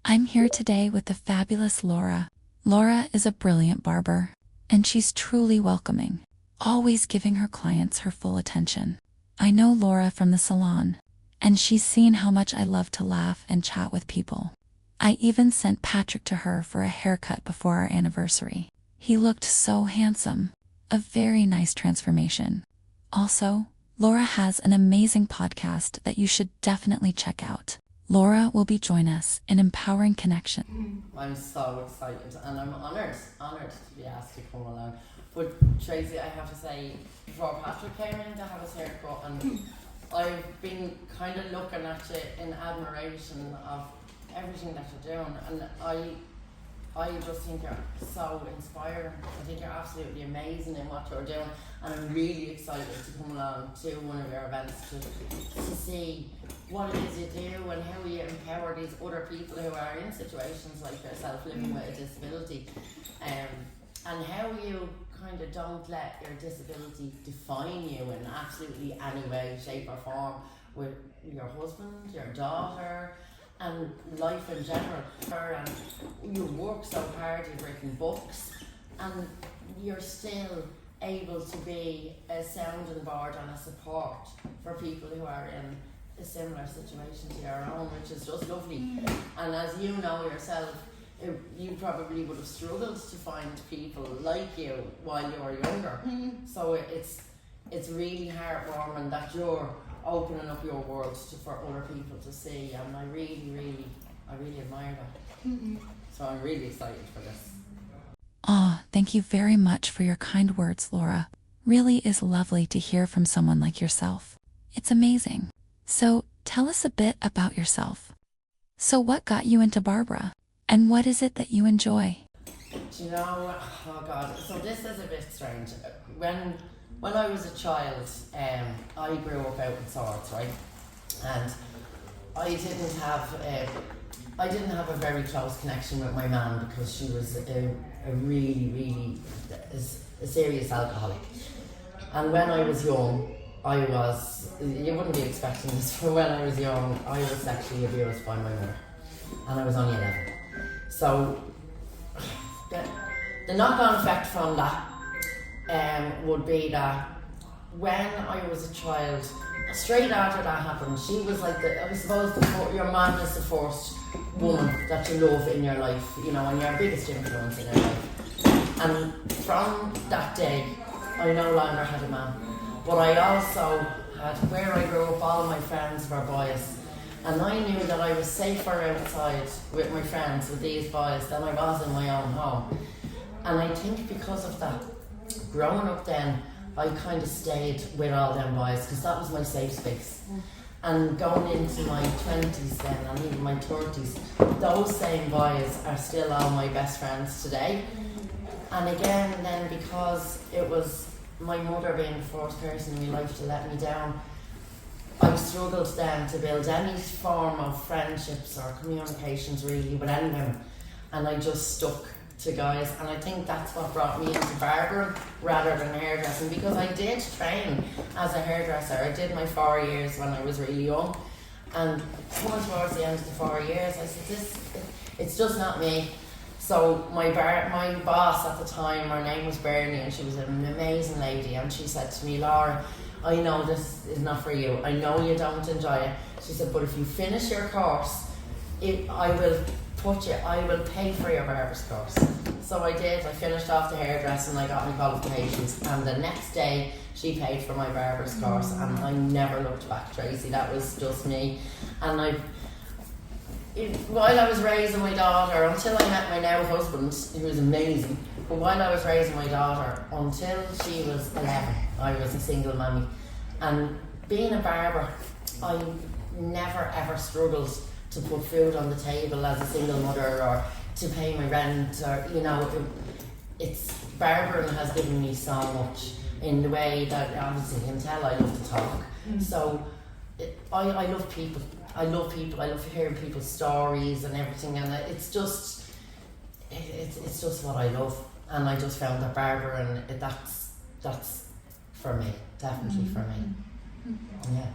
I'm here today with the fabulous Laura. Laura is a brilliant barber, and she's truly welcoming, always giving her clients her full attention. I know Laura from the salon, and she's seen how much I love to laugh and chat with people. I even sent Patrick to her for a haircut before our anniversary. He looked so handsome, a very nice transformation. Also, Laura has an amazing podcast that you should definitely check out. Laura will be joining us in Empowering Connection. I'm so excited and I'm honoured to be asked to come along. But Tracey, I have to say, before Patrick came in to have his haircut, and I've been kind of looking at you in admiration of everything that you're doing, and I just think you're so inspiring. I think you're absolutely amazing in what you're doing, and I'm really excited to come along to one of your events to see what it is you do and how you empower these other people who are in situations like yourself, living with a disability, and how you kind of don't let your disability define you in absolutely any way, shape or form, with your husband, your daughter, and life in general. And you work so hard, you've written books, and you're still able to be a sounding board and a support for people who are in a similar situation to your own, which is just lovely. And as you know yourself, you probably would have struggled to find people like you while you were younger. So it's really heartwarming that you're opening up your world for other people to see, and I really admire that. So I'm really excited for this. Thank you very much for your kind words, Laura. Really is lovely to hear from someone like yourself. It's amazing. So tell us a bit about yourself. So what got you into Barbara? And what is it that you enjoy? Do you know, oh God, so this is a bit strange. When I was a child, I grew up out in Saoirse, right? And I didn't have a very close connection with my mum because she was a really serious alcoholic. And when I was young, you wouldn't be expecting this, but when I was young, I was sexually abused by my mother, and I was only 11. So the knock-on effect from that would be that when I was a child, straight after that happened, she was like I suppose your mum is the first woman that you love in your life, you know, and your biggest influence in your life. And from that day, I no longer had a man, but I also had, where I grew up, all my friends were boys. And I knew that I was safer outside with my friends, with these boys, than I was in my own home. And I think because of that, growing up then, I kind of stayed with all them boys because that was my safe space. And going into my 20s then, and even my 30s, those same boys are still all my best friends today. And again then, because it was my mother being the first person in my life to let me down, I struggled then to build any form of friendships or communications really with any women, and I just stuck to guys, and I think that's what brought me into barbering rather than hairdressing, because I did train as a hairdresser. I did my 4 years when I was really young, and coming towards the end of the 4 years I said, it's just not me. So my boss at the time, her name was Bernie, and she was an amazing lady, and she said to me, Laura, I know this is not for you. I know you don't enjoy it. She said, but if you finish your course, I will pay for your barber's course. So I did. I finished off the hairdressing, I got my qualifications, and the next day she paid for my barber's course, and I never looked back, Tracey. That was just me. And while I was raising my daughter, until I met my now husband, who was amazing, but while I was raising my daughter, until she was 11, I was a single mummy. And being a barber, I never ever struggled to put food on the table as a single mother, or to pay my rent, or, you know, it's barbering has given me so much in the way that, obviously you can tell I love to talk. So I love people. I love hearing people's stories and everything, and it's just what I love. And I just found that barbering, that's for me, definitely for me. Yeah.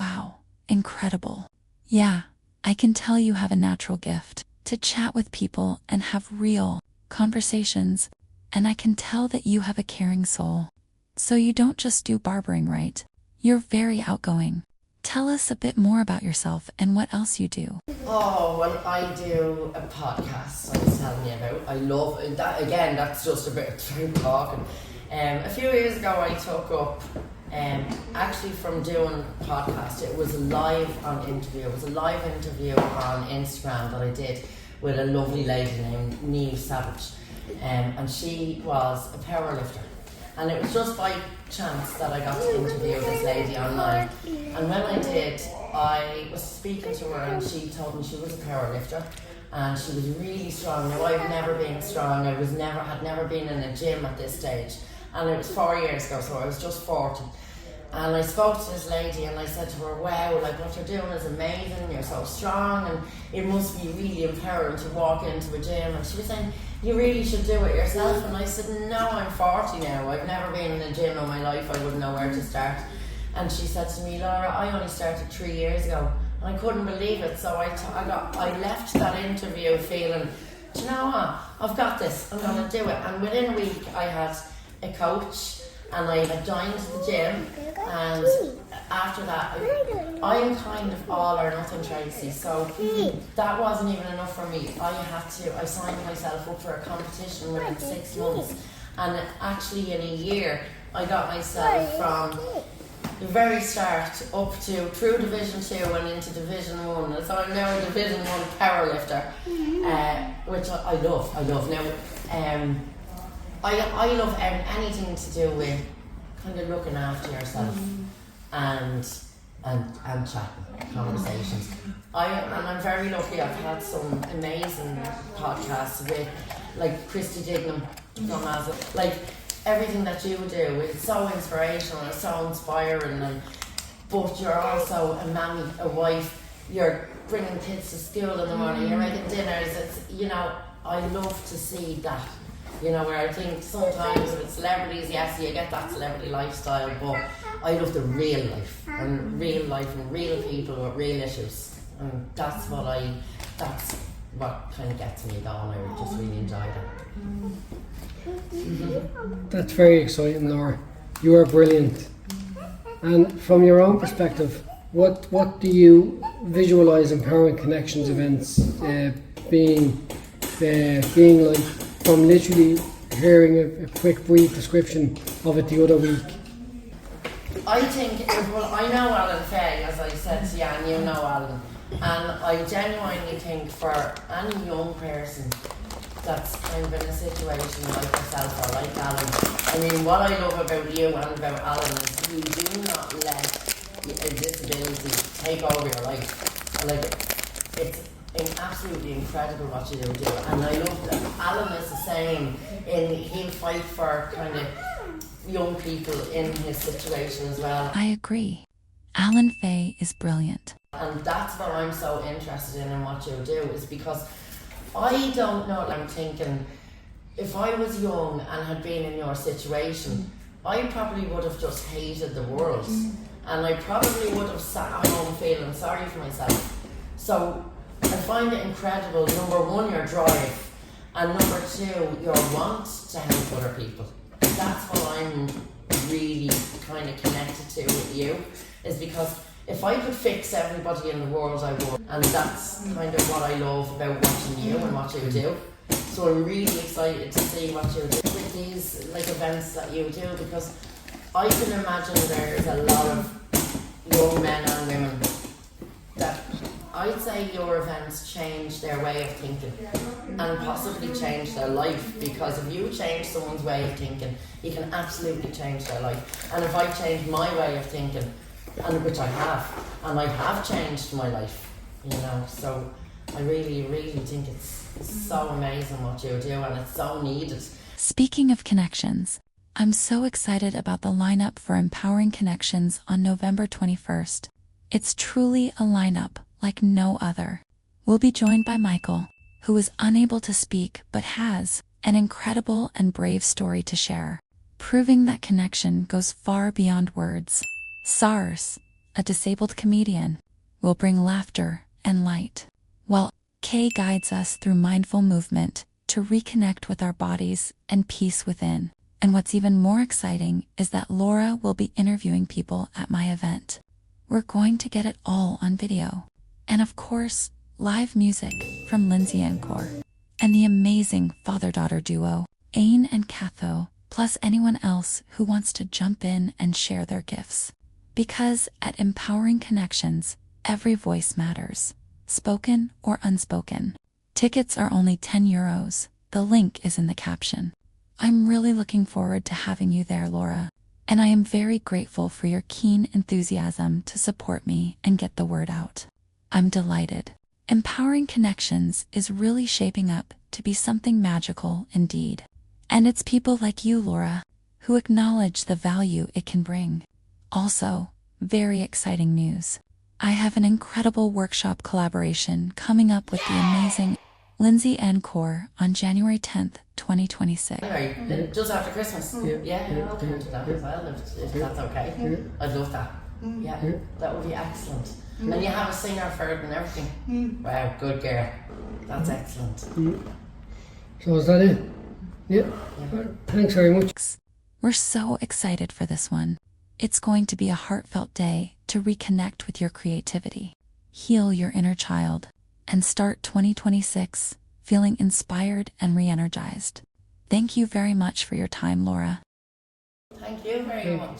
Wow, incredible. Yeah, I can tell you have a natural gift to chat with people and have real conversations, and I can tell that you have a caring soul. So you don't just do barbering, right? You're very outgoing. Tell us a bit more about yourself and what else you do. Oh, well, I do a podcast I was telling you about. I love that. Again, that's just a bit of through talking. A few years ago, I took up, actually from doing a podcast, it was a live interview. It was a live interview on Instagram that I did with a lovely lady named Niamh Savage. And she was a powerlifter. And it was just by chance that I got to interview this lady online. And when I did, I was speaking to her and she told me she was a powerlifter and she was really strong. Now, I've never been strong. I had never been in a gym at this stage. And it was 4 years ago, so I was just 40. And I spoke to this lady and I said to her, wow, like what you're doing is amazing, you're so strong and it must be really empowering to walk into a gym. And she was saying, you really should do it yourself. And I said, no, I'm 40 now. I've never been in a gym in my life. I wouldn't know where to start. And she said to me, Laura, I only started 3 years ago. And I couldn't believe it. So I left that interview feeling, do you know what? I've got this. I'm going to do it. And within a week, I had a coach and I had joined the gym. And after that, I'm kind of all or nothing, Tracey. So that wasn't even enough for me. I signed myself up for a competition within 6 months. And actually in a year, I got myself from the very start up to through Division 2 and into Division 1. So I'm now a Division 1 powerlifter, which I love. Now, I love anything to do with kind of looking after yourself and chatting, conversations. I'm very lucky. I've had some amazing podcasts with like Christy Dignam from As. Like everything that you do, it's so inspirational, it's so inspiring. But you're also a mammy, a wife. You're bringing kids to school in the morning. You're making dinners. I love to see that. Where I think sometimes with celebrities, yes, you get that celebrity lifestyle, but I love the real life and real people with real issues. And that's what kind of gets me going. I just really enjoy that. That's very exciting, Laura. You are brilliant. And from your own perspective, what do you visualise Empowering Connections events being like? From literally hearing a quick brief description of it the other week. I think, I know Alan Fay, as I said to you, and you know Alan, and I genuinely think for any young person that's kind of in a situation like yourself or like Alan, I mean, what I love about you and about Alan is you do not let a disability take over your life. Like, it's absolutely incredible what you do, and I love that Alan is the same. He'll fight for kind of young people in his situation as well. I agree. Alan Fay is brilliant. And that's what I'm so interested in what you do, is because I don't know, I'm thinking, if I was young and had been in your situation, I probably would have just hated the world. And I probably would have sat at home feeling sorry for myself. So I find it incredible, number one, your drive, and number two, your want to help other people. That's what I'm really kind of connected to with you, is because if I could fix everybody in the world, I would. And that's kind of what I love about watching you and what you do. So I'm really excited to see what you do with these like events that you do, because I can imagine there's a lot of young men and women that I'd say your events change their way of thinking and possibly change their life, because if you change someone's way of thinking, you can absolutely change their life. And if I change my way of thinking, and which I have changed my life, so I really, really think it's so amazing what you do, and it's so needed. Speaking of connections, I'm so excited about the lineup for Empowering Connections on November 21st. It's truly a lineup like no other. We'll be joined by Michael, who is unable to speak but has an incredible and brave story to share, proving that connection goes far beyond words. Saoirse, a disabled comedian, will bring laughter and light, while K guides us through mindful movement to reconnect with our bodies and peace within. And what's even more exciting is that Laura will be interviewing people at my event. We're going to get it all on video. And of course, live music from Lynsey Anne Core. And the amazing father-daughter duo, Áine and Cathal, plus anyone else who wants to jump in and share their gifts. Because at Empowering Connections, every voice matters, spoken or unspoken. Tickets are only €10. The link is in the caption. I'm really looking forward to having you there, Laura. And I am very grateful for your keen enthusiasm to support me and get the word out. I'm delighted. Empowering Connections is really shaping up to be something magical indeed. And it's people like you, Laura, who acknowledge the value it can bring. Also, very exciting news. I have an incredible workshop collaboration coming up with the amazing Lynsey Anne Core on January 10th, 2026. Anyway, just after Christmas. Yeah, I'll come to that as well if that's okay. I'd love that. Yeah, that would be excellent. And you have a singer for it and everything. Wow, good girl. That's excellent. So is that it? Yeah. Thanks very much. We're so excited for this one. It's going to be a heartfelt day to reconnect with your creativity, heal your inner child, and start 2026 feeling inspired and re-energized. Thank you very much for your time, Laura. Thank you very much.